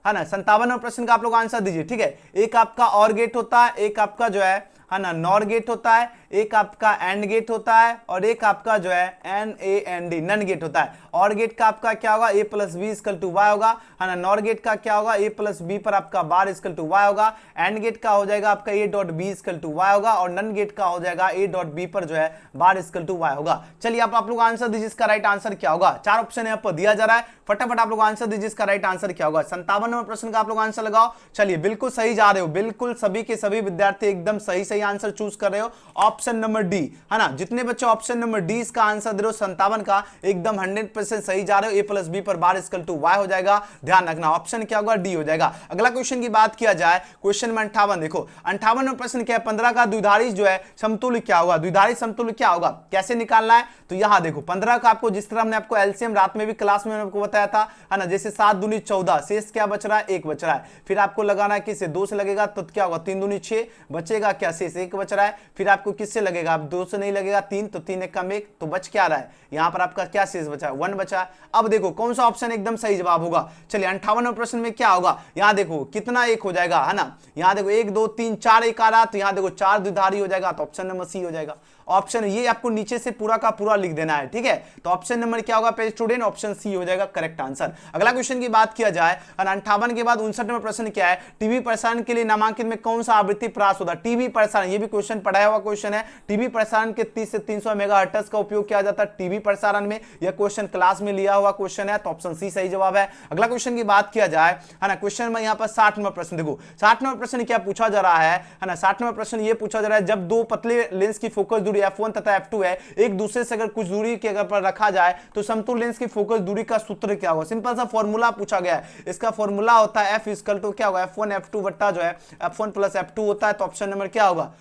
A: है ना। 57वां प्रश्न का आप लोग आंसर दीजिए, ठीक है। एक आपका और गेट होता है, एक आपका जो है ना नॉर गेट होता है, एक आपका एंड गेट होता है, और एक आपका जो है NAND नन गेट होता है। और गेट का आपका क्या होगा, a + b = y होगा, है ना। नॉर गेट का क्या होगा, a + b पर आपका बार = y होगा। एंड गेट का हो जाएगा आपका a.b = y होगा, और नन गेट का हो जाएगा a.b पर जो है बार = y होगा। चलिए आप लोग आंसर दीजिए, इसका राइट आंसर क्या होगा। चार ऑप्शन यहाँ पर दिया जा रहा है, फटाफट आप लोग आंसर दीजिए, इसका राइट आंसर क्या होगा। 57वां प्रश्न का आप लोग आंसर लगाओ। चलिए बिल्कुल सही जा रहे हो, बिल्कुल सभी के सभी विद्यार्थी एकदम सही सही आंसर चूज कर रहे हो ऑप्शन नंबर डी, है ना। जितने बच्चे ऑप्शन नंबर डी इसका आंसर दे रहे हो 57 का, एकदम 100% सही जा रहे हो। a प्लस बी पर बार इक्वल टू y हो जाएगा, ध्यान रखना ऑप्शन क्या होगा, डी हो जाएगा। अगला क्वेश्चन की बात किया जाए, क्वेश्चन में 58 देखो, 58 में प्रश्न क्या है, 15 का द्विधारी जो है समतुल्य क्या होगा, द्विधारी समतुल्य क्या होगा, कैसे निकालना है। तो यहां देखो 15 का आपको जिस तरह हमने आपको एलसीएम रात में भी क्लास में आपको बताया था, है ना, जैसे 7 दूनी 14, शेष क्या बच रहा है, 1 बच रहा है। फिर आपको लगाना है किससे, 2 से लगेगा तो क्या होगा, 3 दूनी 6 बचेगा, क्या शेष 1 बच रहा है। फिर आपको किससे लगेगा, अब 2 से नहीं लगेगा 3, तो 3 1 कम 1, तो बच क्या रहा है, यहां पर आपका क्या शेष बचा है, 1 बचा है। अब देखो कौन सा ऑप्शन एकदम सही जवाब होगा। चलिए 58वें प्रश्न में क्या होगा, यहां देखो कितना 1 हो जाएगा, है ना, यहां देखो 1 2 3 4 1 आ रहा, तो यहां देखो 4 द्विधारी हो जाएगा, तो ऑप्शन नंबर सी हो जाएगा। ऑप्शन ये आपको नीचे से पूरा का पूरा लिख देना है, ठीक है। तो ऑप्शन नंबर क्या होगा पे स्टूडेंट, ऑप्शन सी हो जाएगा करेक्ट आंसर। अगला क्वेश्चन की बात किया जाए, 58 के बाद 59वां प्रश्न क्या है, टीवी प्रसारण के लिए नामांकित में कौन सा आवृत्ति प्रयास होता है। टीवी प्रसारण, ये भी क्वेश्चन पढ़ाया हुआ क्वेश्चन है। टीवी प्रसारण के 30 से 300 मेगाहर्ट्ज का उपयोग किया जाता है टीवी प्रसारण में, यह क्वेश्चन क्लास में लिया हुआ क्वेश्चन है, तो ऑप्शन सी सही जवाब है। अगला क्वेश्चन की बात किया जाए, है ना, क्वेश्चन में यहाँ पर 60वां प्रश्न देखो, 60वां प्रश्न क्या पूछा जा रहा है ना, 60वां प्रश्न ये पूछा जा रहा है, जब दो पतले लेंस की फोकस दूरी f1 तथा f2 है, एक दूसरे से अगर कुछ दूरी के अगर पर रखा जाए तो समतुल्य लेंस की फोकस दूरी का सूत्र क्या होगा। सिंपल सा फॉर्मूला पूछा गया है, इसका फॉर्मूला होता है f इक्वल टू क्या होगा, f1 f2 वट्टा जो है f1 प्लस f2 होता है। तो ऑप्शन नंबर क्या होगा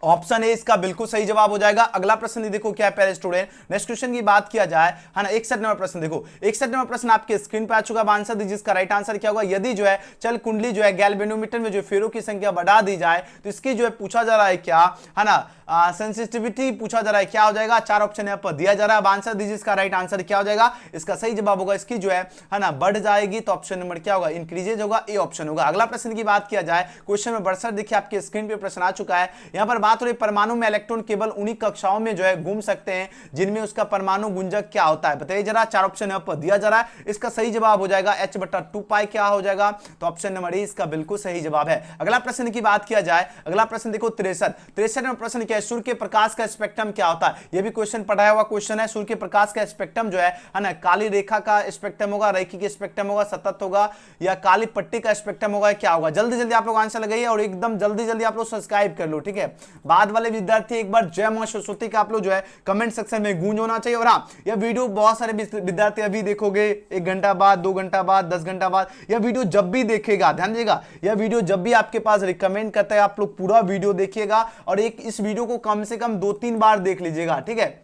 A: ऑप्शन ए इसका बिल्कुल सही जवाब हो जाएगा। अगला प्रश्न देखो क्या है पहले स्टूडेंट, नेक्स्ट क्वेश्चन की बात किया जाए, है ना, 61 नंबर प्रश्न देखो, 61 नंबर प्रश्न आपके स्क्रीन पे आ चुका है, आंसर दीजिए इसका राइट आंसर क्या होगा। यदि जो है चल कुंडली जो है गैल्वेनोमीटर में जो फेरों की संख्या बढ़ा दी जाए तो इसकी जो है पूछा जा रहा है क्या, है ना, सेंसिटिविटी पूछा जा रहा है, क्या हो जाएगा, 4 ऑप्शन यहाँ पर दिया जा रहा है। अब आंसर दीजिए इसका राइट आंसर क्या हो जाएगा, इसका सही जवाब होगा इसकी जो है ना, बढ़ जाएगी, तो ऑप्शन नंबर क्या होगा, इंक्रीजेज होगा, ए ऑप्शन होगा। अगला प्रश्न की बात किया जाए, क्वेश्चन में 62 देखिए आपके स्क्रीन पे प्रश्न आ चुका है। यहाँ पर बात हो रही परमाणु में इलेक्ट्रॉन केवल उन्हीं कक्षाओं में जो है घूम सकते हैं जिनमें उसका परमाणु गुंजक क्या होता है, बताइए जरा। 4 ऑप्शन यहाँ पर दिया जा रहा है, इसका सही जवाब हो जाएगा h/2π क्या हो जाएगा, तो ऑप्शन नंबर ए इसका बिल्कुल सही जवाब है। अगला प्रश्न की बात किया जाए, अगला प्रश्न देखो 63 में प्रश्न क्या है, सूर्य के प्रकाश का स्पेक्ट्रम क्या होता है। यह भी क्वेश्चन पढ़ाया हुआ क्वेश्चन है। सूर्य के प्रकाश का स्पेक्ट्रम जो है ना, काली रेखा का स्पेक्ट्रम होगा, रैखिक स्पेक्ट्रम होगा, सतत होगा, या काली पट्टी का स्पेक्ट्रम होगा, क्या होगा। जल्दी जल्दी आप लोग आंसर लगाइए और एकदम जल्दी जल्दी आप लोग सब्सक्राइब कर लो, ठीक है। बाद वाले विद्यार्थी एक बार जय मां सरस्वती का आप लोग जो है कमेंट सेक्शन में गूंज होना चाहिए। और हाँ, यह वीडियो बहुत सारे विद्यार्थी अभी देखोगे, 1 घंटा बाद, 2 घंटा बाद, 10 घंटा बाद, यह वीडियो जब भी देखेगा ध्यान दीजिएगा, यह वीडियो जब भी आपके पास रिकमेंड करता है आप लोग पूरा वीडियो देखिएगा और एक इस वीडियो को कम से कम 2-3 बार देख लीजिएगा, ठीक है।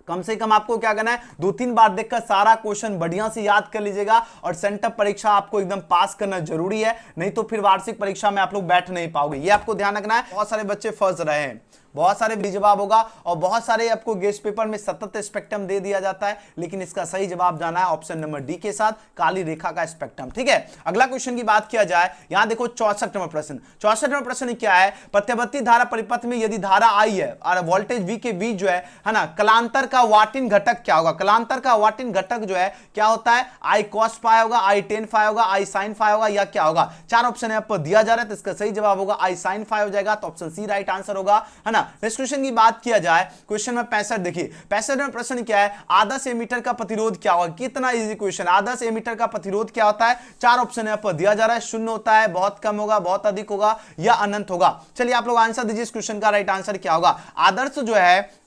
A: कम से कम आपको क्या करना है, 2-3 बार देखकर सारा क्वेश्चन बढ़िया से याद कर लीजिएगा और सेंटर परीक्षा आपको एकदम पास करना जरूरी है, नहीं तो फिर वार्षिक परीक्षा में आप लोग बैठ नहीं पाओगे, ये आपको ध्यान रखना है। बहुत सारे बच्चे फंस रहे हैं, बहुत सारे भी जवाब होगा और बहुत सारे आपको गेस्ट पेपर में सतत स्पेक्ट्रम दे दिया जाता है, लेकिन इसका सही जवाब जाना है ऑप्शन नंबर डी के साथ, काली रेखा का स्पेक्ट्रम, ठीक है। अगला क्वेश्चन की बात किया जाए, यहां देखो 64 नंबर प्रश्न, 64 नंबर प्रश्न क्या है, प्रत्यावर्ती धारा परिपथ में यदि धारा आई है और वोल्टेज वी के बीच जो है ना, कलांतर का वाटिन घटक क्या होगा। कलांतर का वाटिन घटक जो है क्या होता है, आई कॉस फाई होगा, आई टेन फाई होगा, आई साइन फाई होगा, या क्या होगा। 4 ऑप्शन यहाँ पर दिया जा रहा है, तो इसका सही जवाब होगा आई साइन फाई हो जाएगा, तो ऑप्शन सी राइट आंसर होगा, है ना। नेक्स्ट क्वेश्चन की बात किया जाए, क्वेश्चन में 65 देखिए, 65 में प्रश्न क्या है, आदर्श एमीटर का प्रतिरोध क्या होगा। कितना इजी क्वेश्चन, आदर्श एमीटर का प्रतिरोध क्या होता है। 4 ऑप्शन यहाँ पर दिया जा रहा है, 0 होता है, बहुत कम होगा, बहुत अधिक होगा, या अनंत होगा। चलिए आप लोग आंसर दीजिए इस क्वेश्चन का राइट आंसर क्या होगा। आदर्श जो है,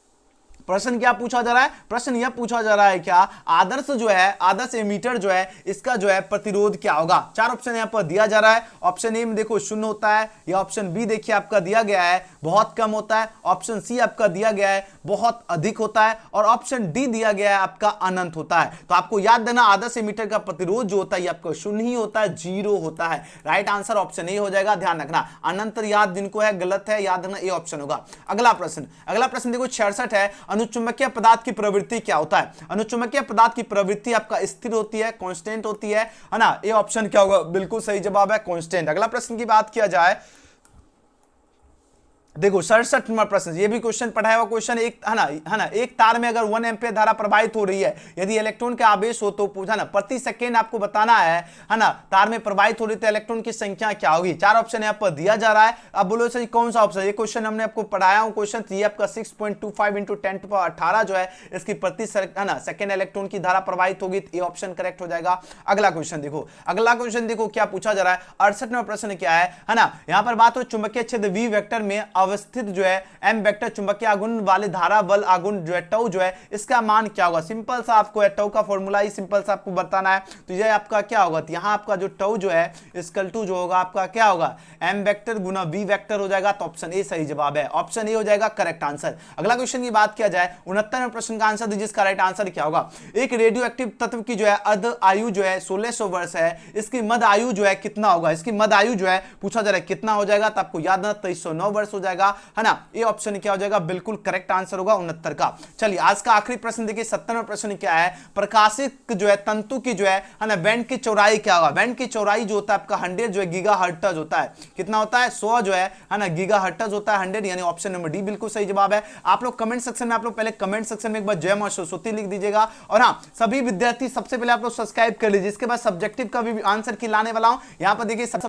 A: प्रश्न क्या पूछा जा रहा है, प्रश्न यह पूछा जा रहा है क्या, आदर्श जो है, आदर्श एमीटर जो है, इसका जो है प्रतिरोध क्या होगा। 4 ऑप्शन यहां पर दिया जा रहा है। ऑप्शन ए में देखो 0 होता है, या ऑप्शन बी देखिए आपका दिया गया है बहुत कम होता है, ऑप्शन सी आपका दिया गया है बहुत अधिक होता है, और ऑप्शन डी दिया गया है आपका अनंत होता है। तो आपको याद देना आदर्श एमीटर का प्रतिरोध जो होता है आपका 0 ही होता है, 0 होता है। राइट आंसर ऑप्शन ए हो जाएगा, ध्यान रखना। अनंत याद जिनको है गलत है, याद रखना ए ऑप्शन होगा। अगला प्रश्न देखो 66 है, अनुचुंबकीय पदार्थ की प्रवृत्ति क्या होता है। अनुचुंबकीय पदार्थ की प्रवृत्ति आपका स्थिर होती है, कांस्टेंट होती है ना। ये ऑप्शन क्या होगा, बिल्कुल सही जवाब है कांस्टेंट। अगला प्रश्न की बात किया जाए, देखो 67वां प्रश्न, ये भी क्वेश्चन पढ़ाया हुआ क्वेश्चन, एक है ना, एक तार में अगर 1 एम्पीयर धारा प्रवाहित हो रही है, यदि इलेक्ट्रॉन के आवेश हो तो पूछा ना प्रति सेकेंड आपको बताना है ना, तार में प्रवाहित हो रही तो इलेक्ट्रॉन की संख्या क्या होगी। 4 ऑप्शन यहाँ पर दिया जा रहा है। अब बोलो सही कौन सा ऑप्शन, ये क्वेश्चन हमने आपको पढ़ाया हूं क्वेश्चन, ये आपका 6.25 इंटू 10⁻18 जो है इसकी प्रति है ना सेकेंड इलेक्ट्रॉन की धारा प्रवाहित होगी, ये ऑप्शन करेक्ट हो जाएगा। अगला क्वेश्चन देखो, अगला क्वेश्चन देखो क्या पूछा जा रहा है। 68वां प्रश्न क्या है ना, यहां पर बात हो चुंबकीय क्षेत्र वी वेक्टर में अवस्थित जो है एम वेक्टर चुंबकीय आघूर्ण वाले धारा बल आघूर्ण जो है टाउ जो है, इसका मान क्या होगा। सिंपल सा आपको टाउ का फॉर्मूला ही सिंपल सा आपको बताना है। तो ये आपका क्या होगा, तो यहां आपका जो टाउ जो है इक्वल टू जो होगा आपका क्या होगा, एम वेक्टर गुना वी वेक्टर हो जाएगा। तो ऑप्शन ए सही जवाब है, ऑप्शन ए हो जाएगा करेक्ट आंसर। अगला क्वेश्चन की बात किया जाए 69वें प्रश्न का आंसर दीजिए, इसका राइट आंसर क्या होगा। एक रेडियो एक्टिव तत्व की जो है अर्ध आयु जो है 1600 वर्ष है, इसकी मध्य आयु जो है कितना होगा, इसकी मध्य आयु जो है पूछा जा रहा है कितना हो जाएगा, तो आपको याद ना 2309 वर्ष हो जाएगा, है ना। ये ऑप्शन क्या हो जाएगा, बिल्कुल करेक्ट आंसर होगा 69 का। चलिए आज का आखिरी प्रश्न देखिए 70वां प्रश्न क्या है, प्रकाशित जो है तंतु की जो है ना बैंड की चौड़ाई क्या होगा। बैंड की चौड़ाई जो होता है आपका 100 जो है गीगाहर्ट्ज होता है, कितना होता है 100 जो है ना गीगाहर्ट्ज होता है 100, यानी ऑप्शन नंबर डी बिल्कुल सही जवाब है। आप लोग कमेंट सेक्शन में, आप लोग पहले कमेंट सेक्शन में एक बार जय मां सरस्वती लिख दीजिएगा। और हाँ सभी विद्यार्थी सबसे पहले आप लोग सब्सक्राइब कर लीजिए, इसके बाद सब्जेक्टिव का भी आंसर की लाने वाला हूं। यहां पर देखिए